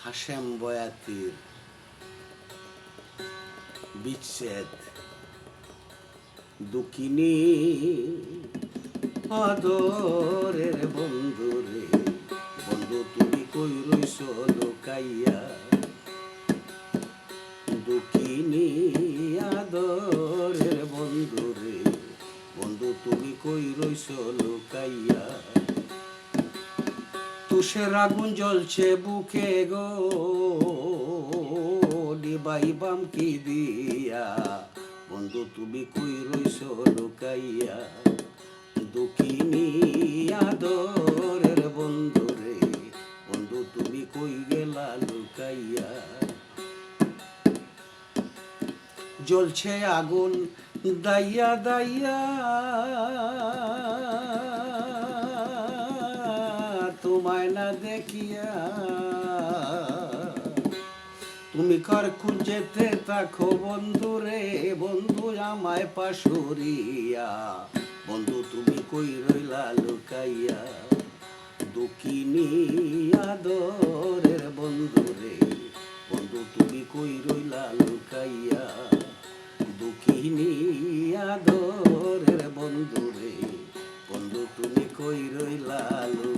হাশেম বয়াতির বিচ্ছেদ দুঃখিনী আদরের বন্ধু রে, বন্ধু তুমি কই রইছ লুকাইয়া, দুঃখিনী আদরের বন্ধু রে, বন্ধু তুমি কই রইছ লুকাইয়া। তুষের আগুন জ্বলছে বুকে গো, ডিবাইবাম কি দিয়া, বন্ধু তুমি কই রইছ লুকাইয়া, দুঃখিনী আদরের বন্ধু রে, বন্ধু তুমি কই গেলা লুকাইয়া। জ্বলছে আগুন দাইয়া দাইয়া, তোমায় না দেখিয়া, তুমি কার খুঁজেতে থাকো বন্ধু রে, বন্ধু আমায় পাশুরিয়া, বন্ধু তুমি কই রইলা লুকাইয়া, দুঃখিনী আদরের বন্ধু রে, বন্ধু তুমি কই রইলা লুকাইয়া, দুঃখিনী আদরের বন্ধু রে, বন্ধু তুমি কই রইলা লুকাইয়া।